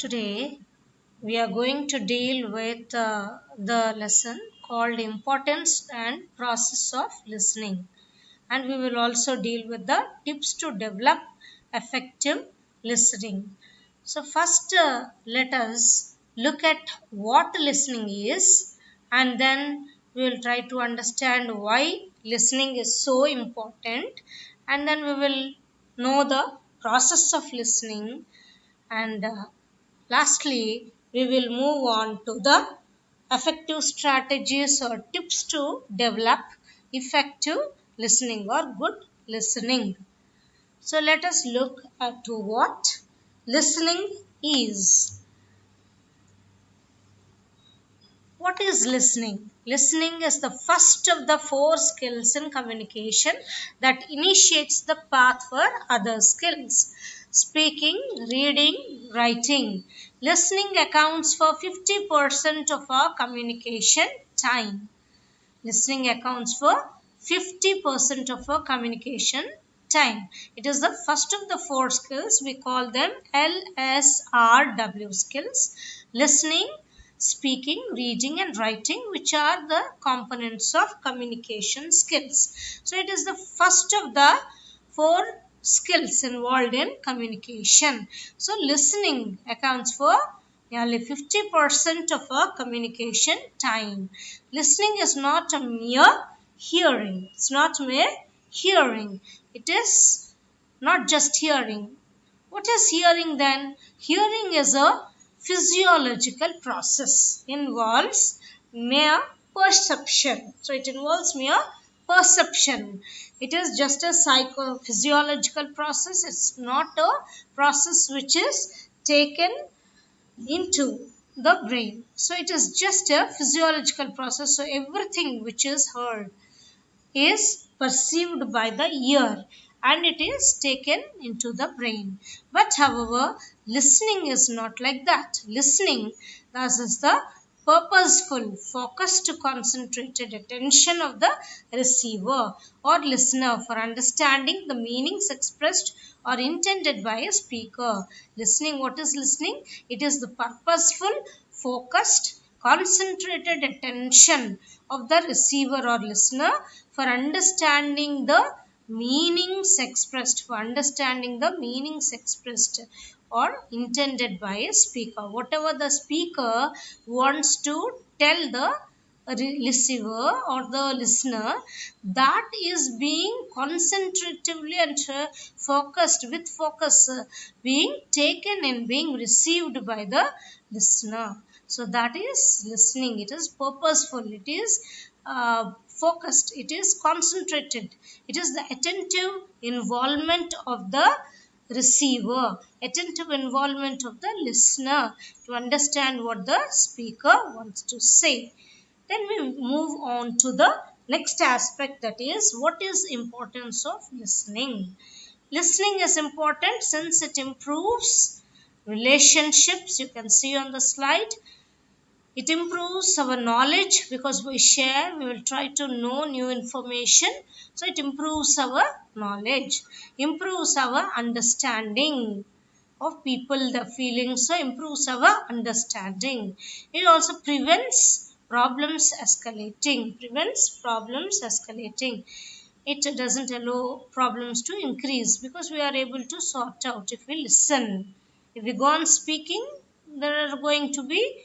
Today we are going to deal with the lesson called Importance and Process of Listening, and we will also deal with the tips to develop effective listening. So, first, let us look at what listening is, and then we will try to understand why listening is so important, and then we will know the process of listening and lastly, we will move on to the effective strategies or tips to develop effective listening or good listening. So let us look at to what listening is. What is listening? Listening is the first of the four skills in communication that initiates the path for other skills. Speaking, reading, writing. Listening accounts for 50% of our communication time. Listening accounts for 50% of our communication time. It is the first of the four skills. We call them LSRW skills. Listening, speaking, reading and writing, which are the components of communication skills. So it is the first of the four skills involved in communication. So listening accounts for nearly 50% of our communication time. Listening is not a mere hearing. It's not mere hearing. It is not just hearing. What is hearing then? Hearing is a physiological process. Involves mere perception. So it involves mere perception. It is just a psychophysiological process. It's not a process which is taken into the brain. So it is just a physiological process. So everything which is heard is perceived by the ear and it is taken into the brain. But however, listening is not like that. Listening, thus, is the purposeful, focused, concentrated attention of the receiver or listener for understanding the meanings expressed or intended by a speaker. Listening, what is listening? It is the purposeful, focused, concentrated attention of the receiver or listener for understanding the meanings expressed, or intended by a speaker. Whatever the speaker wants to tell the receiver or the listener, that is being concentratively and focused with focus being taken and being received by the listener. So that is listening. It is purposeful. It is focused. It is concentrated. It is the attentive involvement of the receiver, attentive involvement of the listener to understand what the speaker wants to say. Then we move on to the next aspect, that is what is importance of listening. Listening is important since it improves relationships. You can see on the slide. It improves our knowledge because we share, we will try to know new information. So it improves our knowledge, improves our understanding of people, the feelings, so improves our understanding. It also prevents problems escalating. It doesn't allow problems to increase because we are able to sort out if we listen. If we go on speaking, there are going to be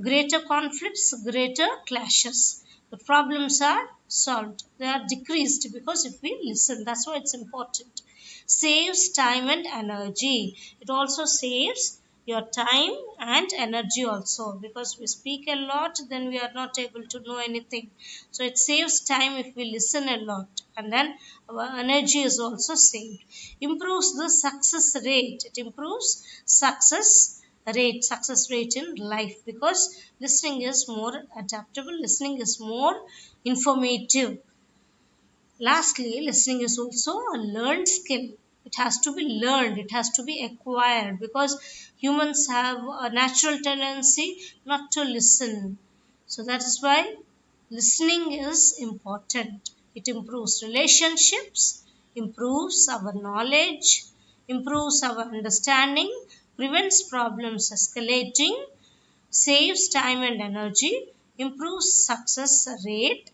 greater conflicts, greater clashes. The problems are solved. They are decreased because if we listen, that's why it's important. Saves time and energy. It also saves your time and energy also, because we speak a lot, then we are not able to know anything. So it saves time if we listen a lot, and then our energy is also saved. Improves the success rate. It improves success rate in life because listening is more adaptable, listening is more informative. Lastly, listening is also a learned skill. It has to be learned, it has to be acquired, because humans have a natural tendency not to listen. So that is why listening is important. It improves relationships, improves our knowledge, improves our understanding, prevents problems escalating, saves time and energy, improves success rate,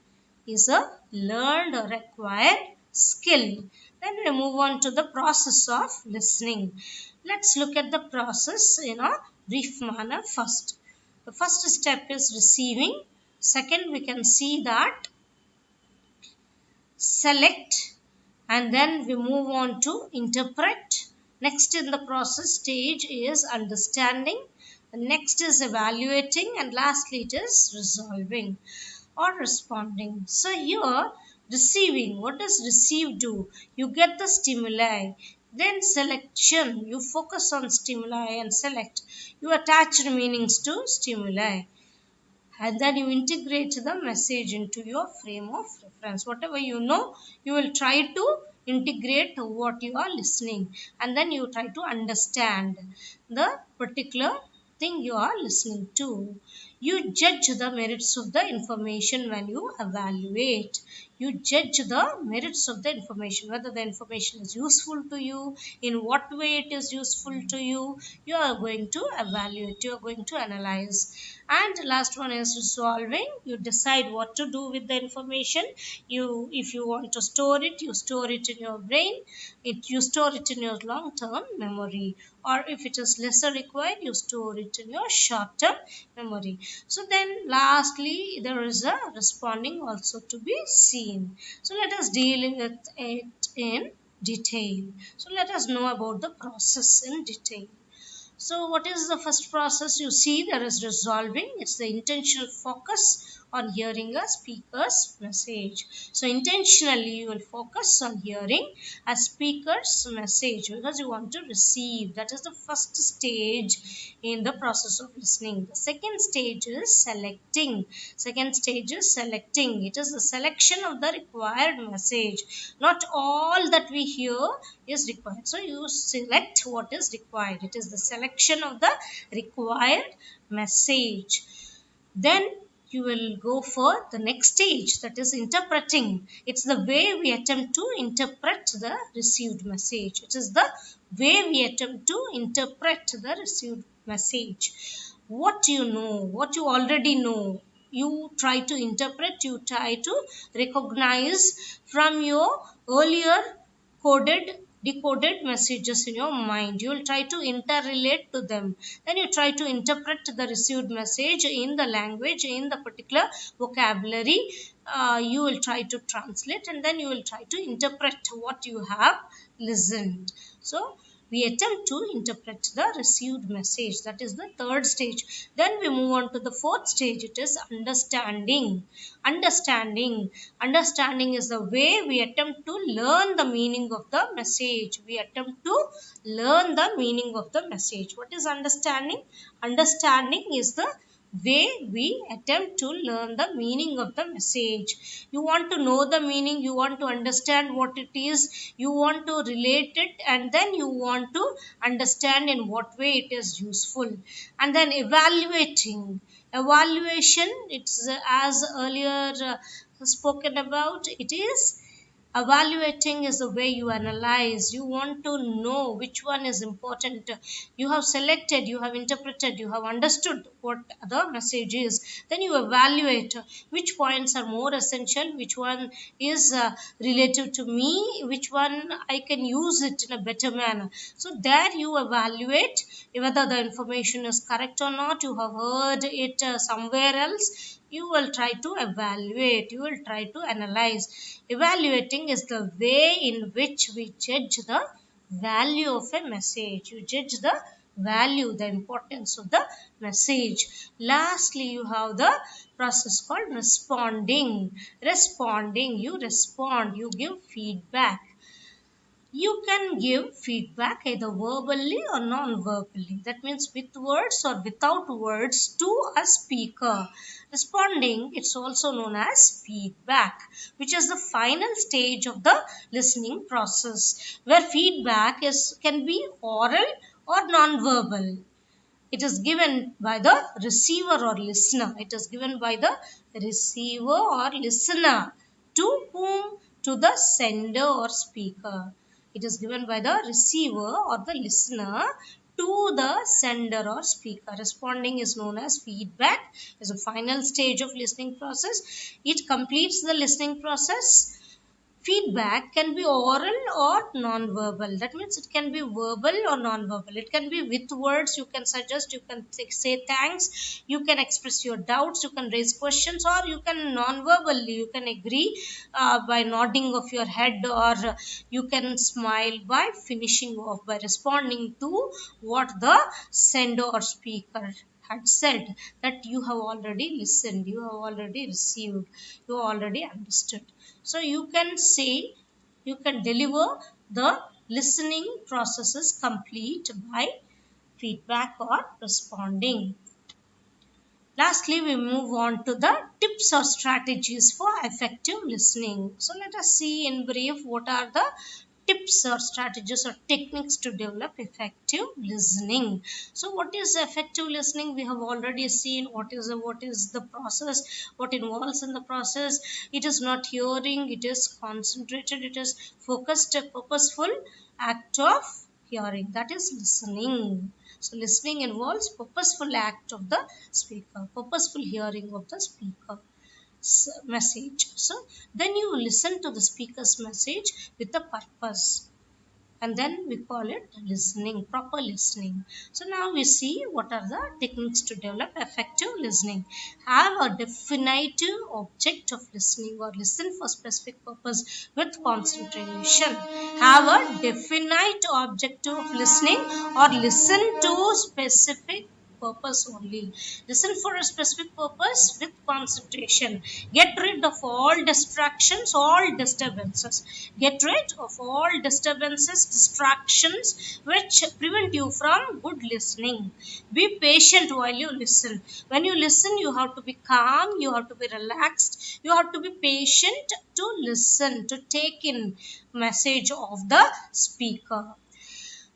is a learned or acquired skill. Then we move on to the process of listening. Let's look at the process in a brief manner first. The first step is receiving. Second, we can see that select, and then we move on to interpret. Next in the process stage is understanding. Next is evaluating, and lastly it is resolving or responding. So here receiving, what does receive do? You get the stimuli. Then selection, you focus on stimuli and select. You attach meanings to stimuli, and then you integrate the message into your frame of reference. Whatever you know, you will try to integrate what you are listening, and then you try to understand the particular thing you are listening to. You judge the merits of the information when you evaluate. You judge the merits of the information, whether the information is useful to you, in what way it is useful to you. You are going to evaluate, you are going to analyze. And last one is resolving. You decide what to do with the information. You, if you want to store it, you store it in your brain. You store it in your long term memory, or if it is lesser required, you store it in your short term memory. So then lastly there is a responding also to be seen. So let us deal with it in detail. So let us know about the process in detail. So what is the first process? You see there is resolving. It's the intentional focus on hearing a speaker's message. So intentionally you will focus on hearing a speaker's message because you want to receive. That is the first stage in the process of listening. The second stage is selecting. Second stage is selecting. It is the selection of the required message. Not all that we hear is required. So you select what is required. It is the selection of the required message. Then you will go for the next stage, that is interpreting. It's the way we attempt to interpret the received message. It is the way we attempt to interpret the received message. What you know, what you already know, you try to interpret, you try to recognize from your earlier coded decoded messages in your mind. You will try to interrelate to them. Then you try to interpret the received message in the language, in the particular vocabulary. You will try to translate, and then you will try to interpret what you have listened. So we attempt to interpret the received message. That is the third stage. Then we move on to the fourth stage. It is understanding. Understanding is the way we attempt to learn the meaning of the message. We attempt to learn the meaning of the message. What is understanding? Understanding is the way we attempt to learn the meaning of the message. You want to know the meaning, you want to understand what it is, you want to relate it, and then you want to understand in what way it is useful. And then evaluating. Evaluation, it's as earlier spoken about, it is evaluating is the way you analyze. You want to know which one is important. You have selected, you have interpreted, you have understood what the message is. Then you evaluate which points are more essential, which one is relative to me, which one I can use it in a better manner. So there you evaluate whether the information is correct or not. You have heard it somewhere else. You will try to evaluate, you will try to analyze. Evaluating is the way in which we judge the value of a message. You judge the value, the importance of the message. Lastly, you have the process called responding. Responding, you respond, you give feedback. You can give feedback either verbally or non-verbally. That means with words or without words to a speaker. Responding, it's also known as feedback, which is the final stage of the listening process, where feedback can be oral or non-verbal. It is given by the receiver or listener. It is given by the receiver or listener. To whom? To the sender or speaker. It is given by the receiver or the listener to the sender or speaker. Responding is known as feedback. Is a final stage of listening process. It completes the listening process. Feedback can be oral or non-verbal. That means it can be verbal or non-verbal. It can be with words. You can suggest, you can say thanks, you can express your doubts, you can raise questions, or you can non-verbally, you can agree by nodding of your head, or you can smile by finishing off, by responding to what the sender or speaker had said, that you have already listened, you have already received, you already understood. So you can say, you can deliver the listening processes complete by feedback or responding. Lastly, we move on to the tips or strategies for effective listening. So let us see in brief what are the tips or strategies or techniques to develop effective listening. So what is effective listening? We have already seen what is the process, what involves in the process. It is not hearing, it is concentrated, it is focused, a purposeful act of hearing, that is listening. So listening involves purposeful act of the speaker, purposeful hearing of the speaker message. So then you listen to the speaker's message with a purpose, and then we call it listening, proper listening. So now we see what are the techniques to develop effective listening. Have a definitive object of listening, or listen for specific purpose with concentration. Have a definite objective of listening, or listen to specific purpose only. Listen for a specific purpose with concentration. Get rid of all distractions, all disturbances. Get rid of all disturbances, distractions which prevent you from good listening. Be patient while you listen. When you listen, you have to be calm, you have to be relaxed, you have to be patient to listen, to take in message of the speaker.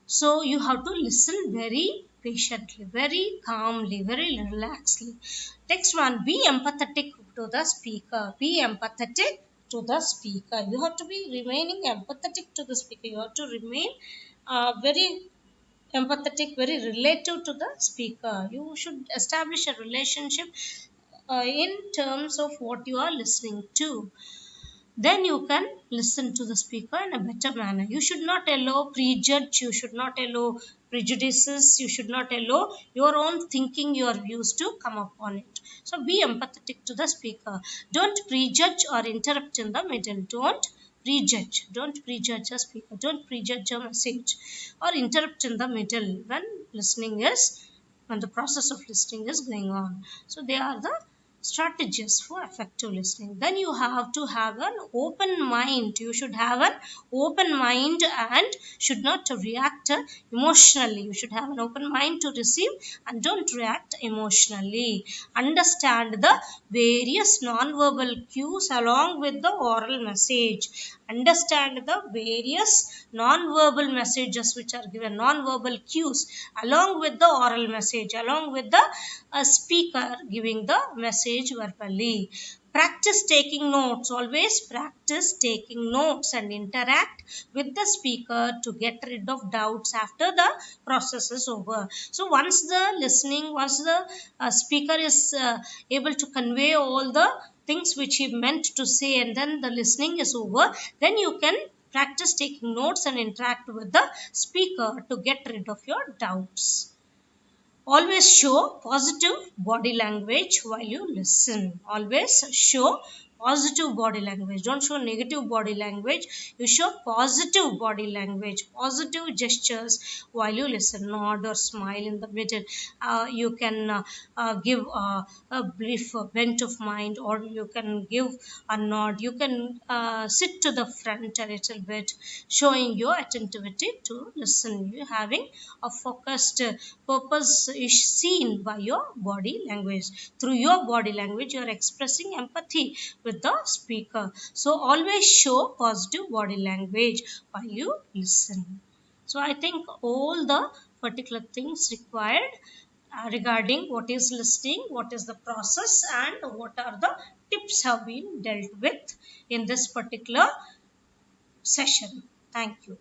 So you have to listen very patiently, very calmly, very relaxedly. Next one, be empathetic to the speaker. Be empathetic to the speaker. You have to be remaining empathetic to the speaker. You have to remain very empathetic, very relative to the speaker. You should establish a relationship in terms of what you are listening to. Then you can listen to the speaker in a better manner. You should not allow prejudge, you should not allow prejudices, you should not allow your own thinking, your views to come upon it. So be empathetic to the speaker. Don't prejudge or interrupt in the middle. Don't prejudge a speaker, don't prejudge a message, or interrupt in the middle when the process of listening is going on. So they are the strategies for effective listening. Then you have to have an open mind. You should have an open mind and should not react emotionally. You should have an open mind to receive and don't react emotionally. Understand the various non-verbal cues along with the oral message. Understand the various non-verbal messages which are given, non-verbal cues along with the oral message, along with the speaker giving the message verbally. Practice taking notes. Always practice taking notes and interact with the speaker to get rid of doubts after the process is over. So once the speaker is able to convey all the things which he meant to say, and then the listening is over, then you can practice taking notes and interact with the speaker to get rid of your doubts. Always show positive body language while you listen. Always show positive body language. Don't show negative body language. You show positive body language, positive gestures while you listen. Nod or smile in the middle. You can give a brief bent of mind, or you can give a nod. You can sit to the front a little bit, showing your attentivity to listen. You having a focused purpose is seen by your body language. Through your body language, you are expressing empathy with the speaker. So always show positive body language while you listen. So I think all the particular things required regarding what is listening, what is the process, and what are the tips have been dealt with in this particular session. Thank you.